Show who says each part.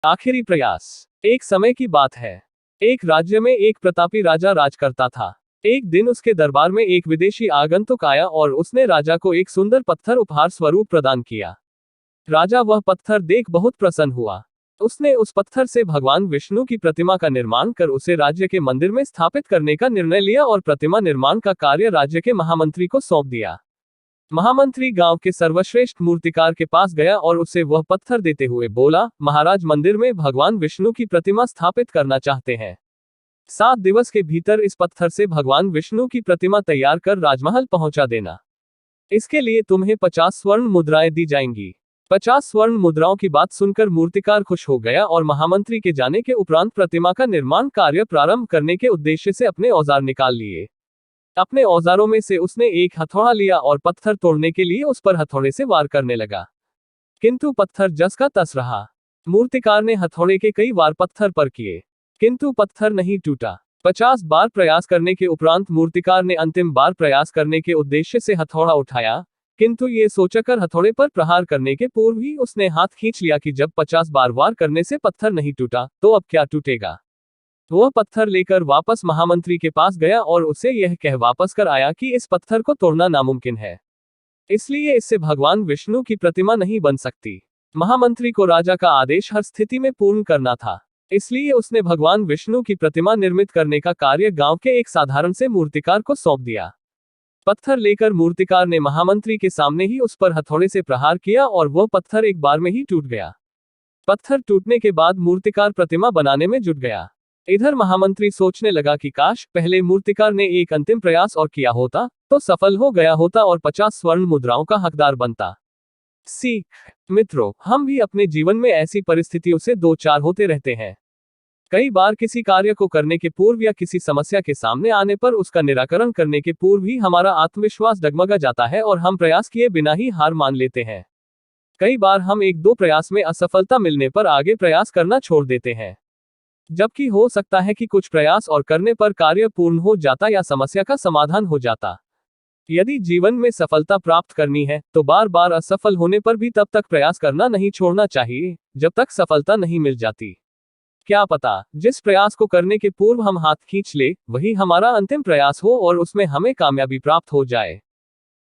Speaker 1: आखिरी प्रयास। एक समय की बात है। एक राज्य में एक प्रतापी राजा राज करता था। एक दिन उसके दरबार में एक विदेशी आगंतुक आया और उसने राजा को एक सुंदर पत्थर उपहार स्वरूप प्रदान किया। राजा वह पत्थर देख बहुत प्रसन्न हुआ। उसने उस पत्थर से भगवान विष्णु की प्रतिमा का निर्माण कर उसे राज्य के मंदिर में स्थापित करने का निर्णय लिया और प्रतिमा निर्माण का कार्य राज्य के महामंत्री को सौंप दिया। महामंत्री गांव के सर्वश्रेष्ठ मूर्तिकार के पास गया और उसे वह पत्थर देते हुए बोला, महाराज मंदिर में भगवान विष्णु की प्रतिमा स्थापित करना चाहते हैं। 7 दिवस के भीतर इस पत्थर से भगवान विष्णु की प्रतिमा तैयार कर राजमहल पहुंचा देना। इसके लिए तुम्हें 50 स्वर्ण मुद्राएं दी जाएंगी। 50 स्वर्ण मुद्राओं की बात सुनकर मूर्तिकार खुश हो गया और महामंत्री के जाने के उपरांत प्रतिमा का निर्माण कार्य प्रारंभ करने के उद्देश्य से अपने औजार निकाल लिए। अपने औजारों में से उसने एक हथौड़ा लिया और पत्थर तोड़ने के लिए उस पर हथौड़े से वार करने लगा, किंतु पत्थर जस का तस रहा। मूर्तिकार ने हथौड़े के कई वार पत्थर पर किए, किंतु पत्थर नहीं टूटा। 50 बार प्रयास करने के उपरांत मूर्तिकार ने अंतिम बार प्रयास करने के उद्देश्य से हथौड़ा उठाया, किंतु ये सोचकर हथौड़े पर प्रहार करने के पूर्व ही उसने हाथ खींच लिया कि जब 50 बार वार करने से पत्थर नहीं टूटा, तो अब क्या टूटेगा। वह पत्थर लेकर वापस महामंत्री के पास गया और उसे यह कह वापस कर आया कि इस पत्थर को तोड़ना नामुमकिन है, इसलिए इससे भगवान विष्णु की प्रतिमा नहीं बन सकती। महामंत्री को राजा का आदेश हर स्थिति में पूर्ण करना था, इसलिए उसने भगवान विष्णु की प्रतिमा निर्मित करने का कार्य गांव के एक साधारण से मूर्तिकार को सौंप दिया। पत्थर लेकर मूर्तिकार ने महामंत्री के सामने ही उस पर हथौड़े से प्रहार किया और वह पत्थर एक बार में ही टूट गया। पत्थर टूटने के बाद मूर्तिकार प्रतिमा बनाने में जुट गया। इधर महामंत्री सोचने लगा कि काश पहले मूर्तिकार ने एक अंतिम प्रयास और किया होता तो सफल हो गया होता और 50 स्वर्ण मुद्राओं का हकदार बनता। सीख। मित्रों, हम भी अपने जीवन में ऐसी परिस्थितियों से दो चार होते रहते हैं। कई बार किसी कार्य को करने के पूर्व या किसी समस्या के सामने आने पर उसका निराकरण करने के पूर्व ही हमारा आत्मविश्वास डगमगा जाता है और हम प्रयास किए बिना ही हार मान लेते हैं। कई बार हम 1-2 प्रयास में असफलता मिलने पर आगे प्रयास करना छोड़ देते हैं, जबकि हो सकता है कि कुछ प्रयास और करने पर कार्य पूर्ण हो जाता या समस्या का समाधान हो जाता। यदि जीवन में सफलता प्राप्त करनी है तो बार बार असफल होने पर भी तब तक प्रयास करना नहीं छोड़ना चाहिए जब तक सफलता नहीं मिल जाती। क्या पता जिस प्रयास को करने के पूर्व हम हाथ खींच ले वही हमारा अंतिम प्रयास हो और उसमें हमें कामयाबी प्राप्त हो जाए।